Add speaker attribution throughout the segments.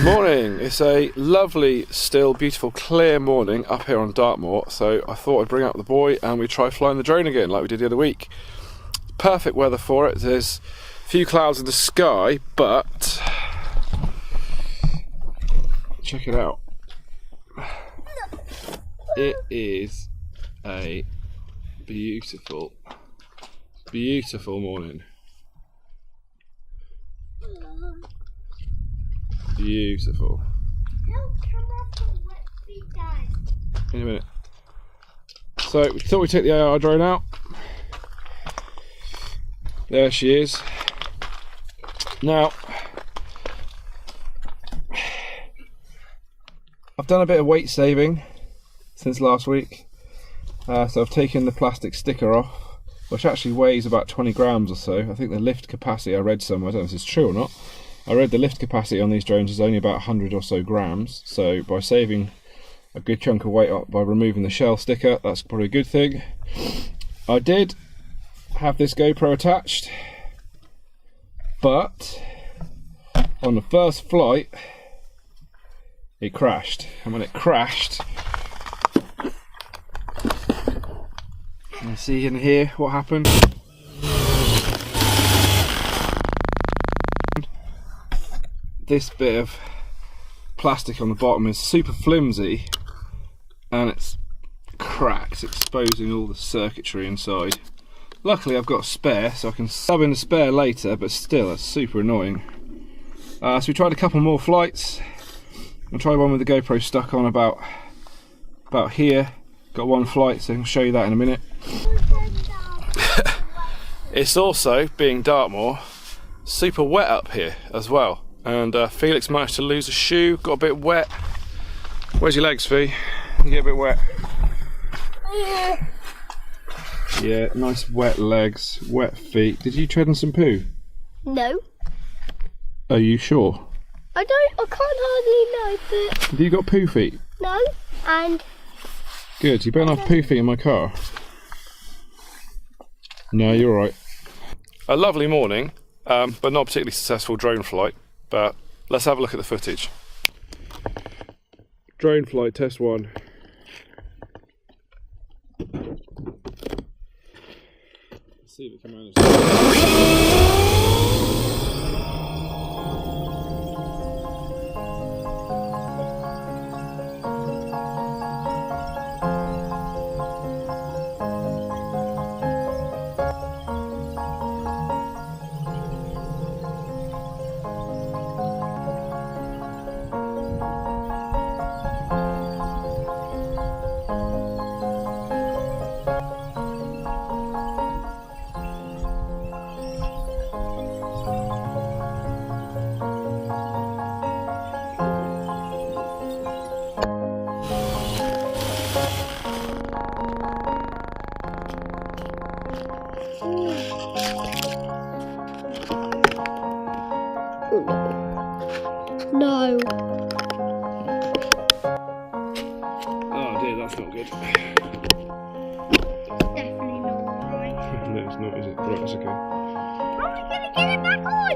Speaker 1: Morning. It's a lovely, still beautiful, clear morning up here on Dartmoor, so I thought I'd bring up the boy and we try flying the drone again like we did the other week. Perfect weather for it. There's a few clouds in the sky, but check it out. It is a beautiful, beautiful morning. Beautiful. In a minute. So we thought we'd take the AR drone out. There she is. Now, I've done a bit of weight saving since last week. So I've taken the plastic sticker off, which actually weighs about 20 grams or so. I think the lift capacity, I read somewhere, I don't know if it's true or not. I read the lift capacity on these drones is only about 100 or so grams, so by saving a good chunk of weight up by removing the shell sticker, that's probably a good thing. I did have this GoPro attached, but on the first flight it crashed, and when it crashed, you can see in here what happened. This bit of plastic on the bottom is super flimsy and it's cracked, exposing all the circuitry inside. Luckily I've got a spare, so I can sub in the spare later, but still that's super annoying. So we tried a couple more flights. I'll try one with the GoPro stuck on about here. Got one flight, so I'll show you that in a minute. It's also, being Dartmoor, super wet up here as well. And Felix managed to lose a shoe, got a bit wet. Where's your legs, Fee? You get a bit wet. Yeah, nice wet legs, wet feet. Did you tread on some poo?
Speaker 2: No.
Speaker 1: Are you sure?
Speaker 2: I can't hardly know, but...
Speaker 1: Have you got poo feet?
Speaker 2: No, and...
Speaker 1: Good, you better not have poo feet in my car. No, you're alright. A lovely morning, but not a particularly successful drone flight. But let's have a look at the footage. Drone flight test 1. Let's see if it can manage that.
Speaker 2: No.
Speaker 1: Oh dear, that's not good.
Speaker 2: Definitely not right.
Speaker 1: No, it's not, is it? Right, it's okay.
Speaker 2: How am I going to get it back on?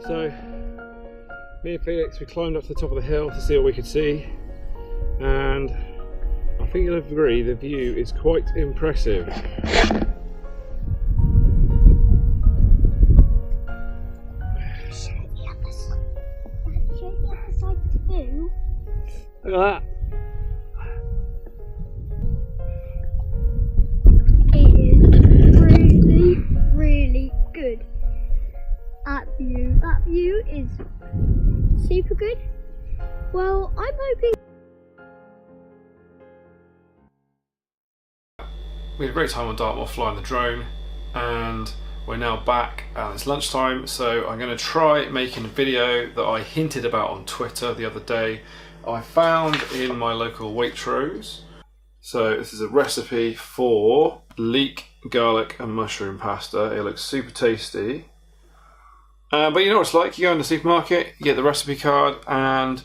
Speaker 1: So, me and Felix, we climbed up to the top of the hill to see what we could see, and I think you'll agree the view is quite impressive. Look at that.
Speaker 2: view. That view is super good. Well, I'm hoping.
Speaker 1: We had a great time on Dartmoor flying the drone, and we're now back and it's lunchtime, so I'm going to try making a video that I hinted about on Twitter the other day. I found in my local Waitrose. So this is a recipe for leek, garlic and mushroom pasta. It looks super tasty. But you know what it's like, you go in the supermarket, you get the recipe card, and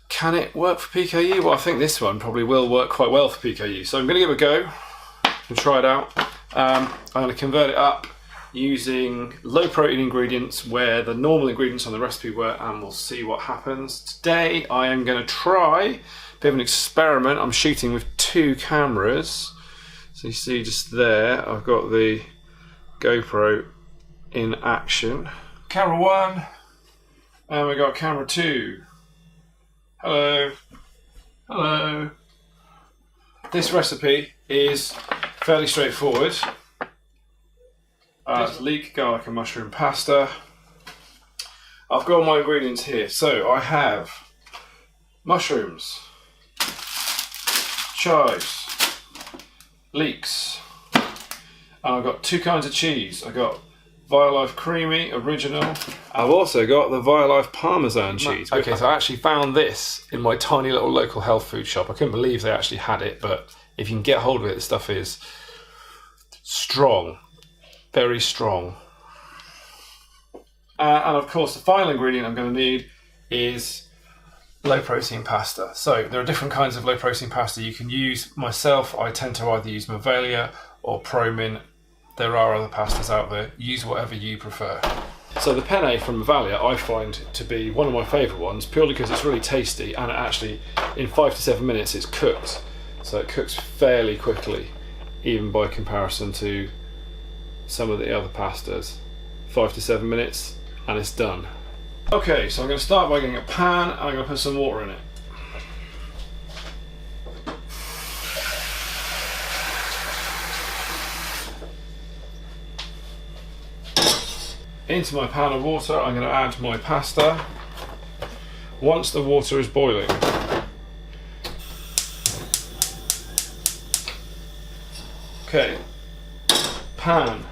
Speaker 1: can it work for PKU? Well, I think this one probably will work quite well for PKU. So I'm going to give it a go and try it out. I'm going to convert it up using low protein ingredients where the normal ingredients on the recipe were, and we'll see what happens. Today I am going to try a bit of an experiment. I'm shooting with two cameras. So you see just there, I've got the GoPro in action. Camera 1, and we've got camera 2. Hello. Hello. This recipe is fairly straightforward. It's leek, garlic and mushroom pasta. I've got all my ingredients here. So I have mushrooms, chives, leeks, and I've got two kinds of cheese. I've got Violife Creamy Original. I've also got the Violife Parmesan cheese. Okay, so I actually found this in my tiny little local health food shop. I couldn't believe they actually had it, but if you can get hold of it, the stuff is strong, very strong. And of course, the final ingredient I'm going to need is low protein pasta. So there are different kinds of low protein pasta you can use. Myself, I tend to either use Mevalia or Promin. There are other pastas out there. Use whatever you prefer. So the penne from Mevalia I find to be one of my favourite ones, purely because it's really tasty, and it actually in 5 to 7 minutes it's cooked. So it cooks fairly quickly, even by comparison to some of the other pastas. 5 to 7 minutes and it's done. Okay, so I'm going to start by getting a pan and I'm going to put some water in it. Into my pan of water I'm going to add my pasta once the water is boiling. Okay, pan,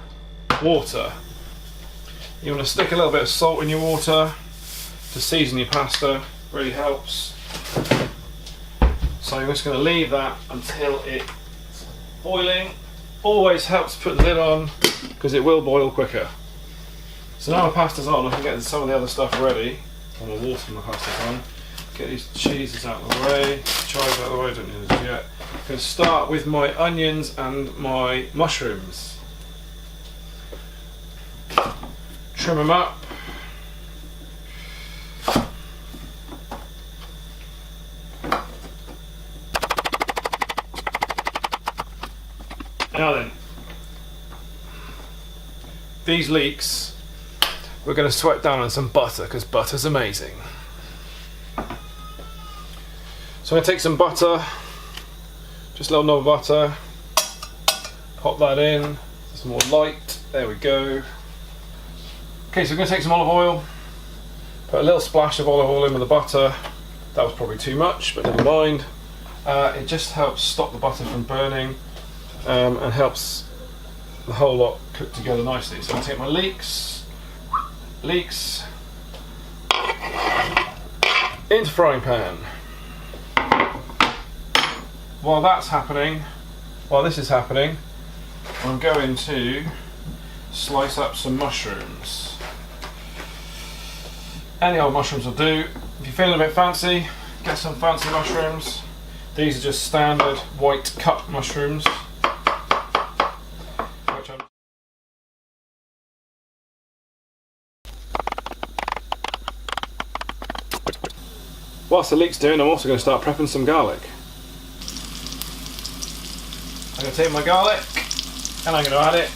Speaker 1: water. You want to stick a little bit of salt in your water to season your pasta, really helps. So I'm just going to leave that until it's boiling. Always helps to put the lid on because it will boil quicker. So now my pasta's on, I can get some of the other stuff ready. On the water my pasta's on. Get these cheeses out of the way, chives out of the way, don't need those yet. I'm going to start with my onions and my mushrooms. Trim them up. Now then, these leeks we're going to sweat down on some butter because butter's amazing. So I'm going to take some butter, just a little knob of butter, pop that in, some more light, there we go. Okay, so we're going to take some olive oil, put a little splash of olive oil in with the butter. That was probably too much, but never mind. It just helps stop the butter from burning and helps the whole lot cook together nicely. So I'm going to take my leeks into frying pan. While this is happening, I'm going to slice up some mushrooms. Any old mushrooms will do. If you're feeling a bit fancy, get some fancy mushrooms. These are just standard white cup mushrooms. Whilst the leek's doing, I'm also going to start prepping some garlic. I'm going to take my garlic and I'm going to add it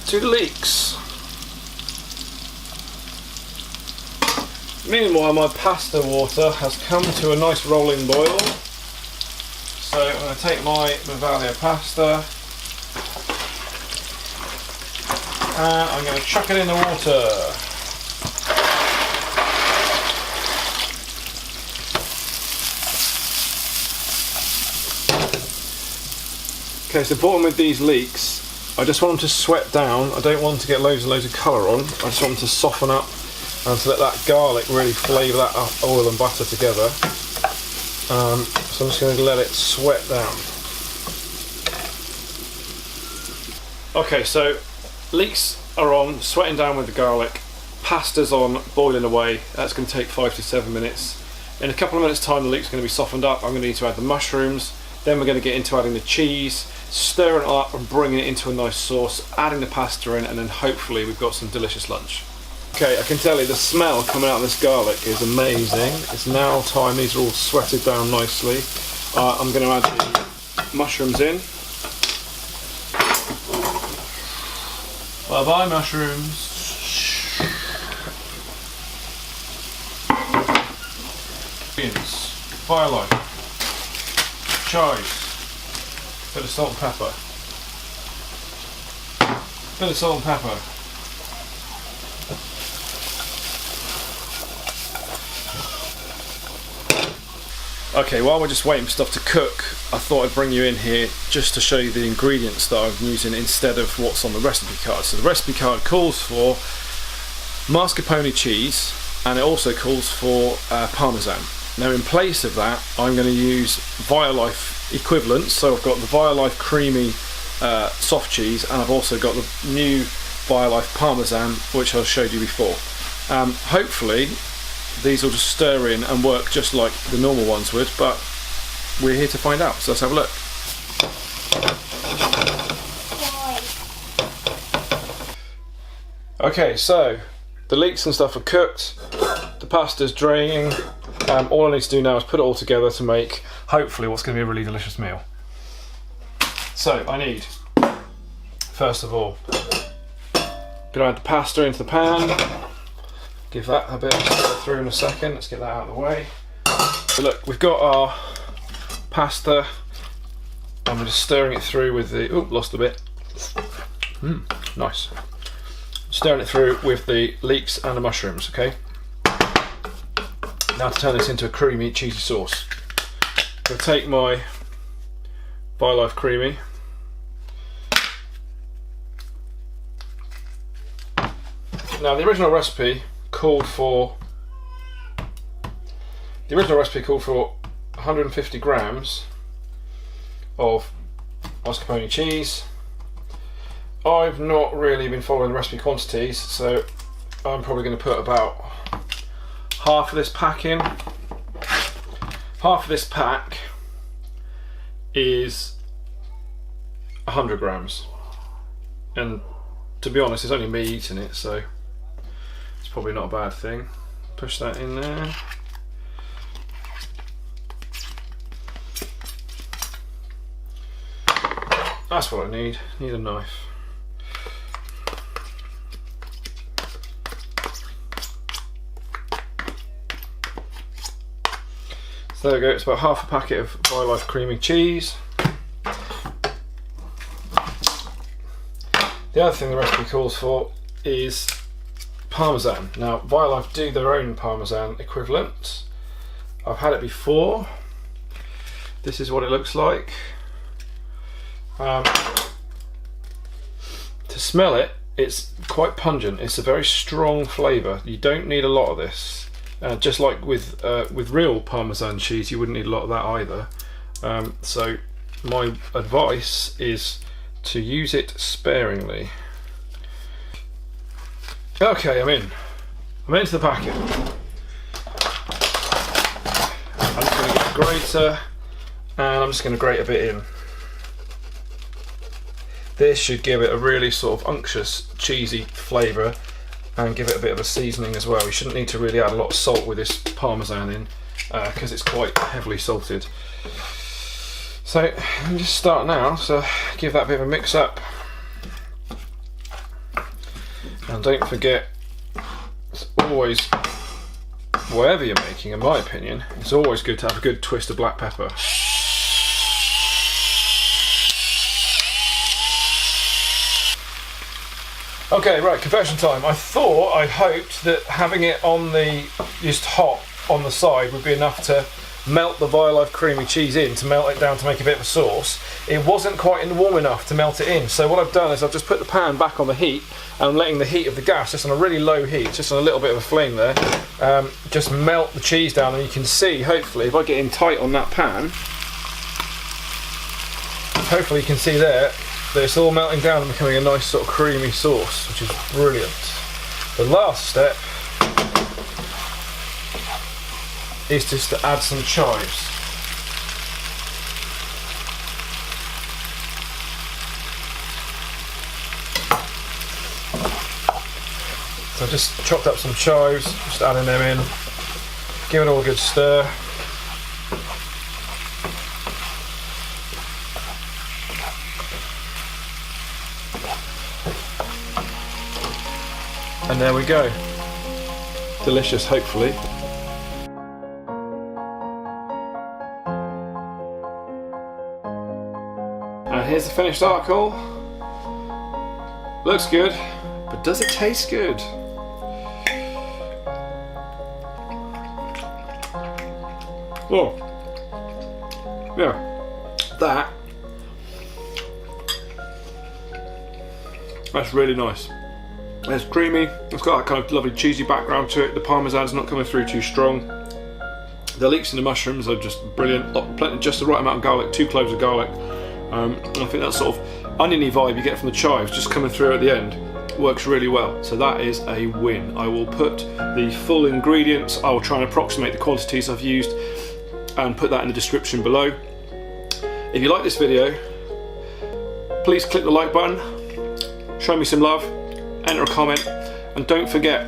Speaker 1: to the leeks. Meanwhile, my pasta water has come to a nice rolling boil. So I'm going to take my Mevalia pasta and I'm going to chuck it in the water. Okay, so bottom with these leeks, I just want them to sweat down. I don't want to get loads and loads of colour on. I just want them to soften up and to let that garlic really flavour that oil and butter together. So I'm just going to let it sweat down. Okay, so leeks are on, sweating down with the garlic. Pasta's on, boiling away. That's going to take 5 to 7 minutes. In a couple of minutes time the leeks are going to be softened up. I'm going to need to add the mushrooms. Then we're going to get into adding the cheese, stirring it up and bringing it into a nice sauce, adding the pasta in, and then hopefully we've got some delicious lunch. Okay, I can tell you the smell coming out of this garlic is amazing. It's now time, these are all sweated down nicely. I'm going to add the mushrooms in. Bye bye mushrooms. Violife, chives, bit of salt and pepper, bit of salt and pepper. Okay, while we're just waiting for stuff to cook, I thought I'd bring you in here just to show you the ingredients that I'm using instead of what's on the recipe card. So the recipe card calls for mascarpone cheese, and it also calls for Parmesan. Now in place of that, I'm going to use Violife equivalents. So I've got the Violife creamy soft cheese, and I've also got the new Violife Parmesan, which I showed you before. Hopefully these will just stir in and work just like the normal ones would, but we're here to find out, so let's have a look. Okay, so the leeks and stuff are cooked, the pasta's draining. All I need to do now is put it all together to make, hopefully, what's going to be a really delicious meal. So I need, first of all, going to add the pasta into the pan. Give that a bit of stir through in a second. Let's get that out of the way. So look, we've got our pasta. I'm just stirring it through with the, oh, lost a bit. Nice. Stirring it through with the leeks and the mushrooms, okay? Now to turn this into a creamy, cheesy sauce. I'm going to take my Violife Creamy. Now the original recipe called for 150 grams of mascarpone cheese. I've not really been following the recipe quantities, so I'm probably going to put about half of this pack in. Half of this pack is 100 grams, and to be honest, it's only me eating it, so it's probably not a bad thing. Push that in there. That's what I need. Need a knife. So there we go, it's about half a packet of Violife creamy cheese. The other thing the recipe calls for is Parmesan. Now Violife do their own Parmesan equivalent. I've had it before. This is what it looks like. To smell it, it's quite pungent. It's a very strong flavour. You don't need a lot of this. Just like with real Parmesan cheese, you wouldn't need a lot of that either. So my advice is to use it sparingly. Okay, I'm into the packet. I'm just going to get a grater, and I'm just going to grate a bit in. This should give it a really sort of unctuous, cheesy flavour, and give it a bit of a seasoning as well. You shouldn't need to really add a lot of salt with this Parmesan in, because it's quite heavily salted. So let me just start now, so give that a bit of a mix up. And don't forget, it's always, whatever you're making, in my opinion, it's always good to have a good twist of black pepper. Okay, right, confession time. I hoped that having it on the, just hot on the side would be enough to melt the Violife creamy cheese in to melt it down to make a bit of a sauce. It wasn't quite warm enough to melt it in, so what I've done is I've just put the pan back on the heat and I'm letting the heat of the gas just on a really low heat, just on a little bit of a flame there, just melt the cheese down. And you can see, hopefully, if I get in tight on that pan, hopefully you can see there that it's all melting down and becoming a nice sort of creamy sauce, which is brilliant. The last step is just to add some chives. So I've just chopped up some chives, just adding them in, give it all a good stir. And there we go. Delicious, hopefully. And here's the finished article. Looks good, but does it taste good? Oh, yeah, that's really nice. It's creamy, it's got that kind of lovely cheesy background to it. The Parmesan's not coming through too strong. The leeks and the mushrooms are just brilliant. Just the right amount of garlic, 2 cloves of garlic. And I think that sort of oniony vibe you get from the chives just coming through at the end works really well. So that is a win. I will put the full ingredients, I will try and approximate the quantities I've used and put that in the description below. If you like this video, please click the like button, show me some love, enter a comment, and don't forget,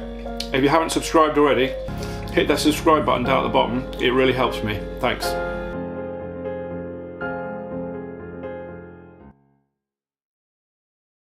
Speaker 1: if you haven't subscribed already, hit that subscribe button down at the bottom. It really helps me. Thanks.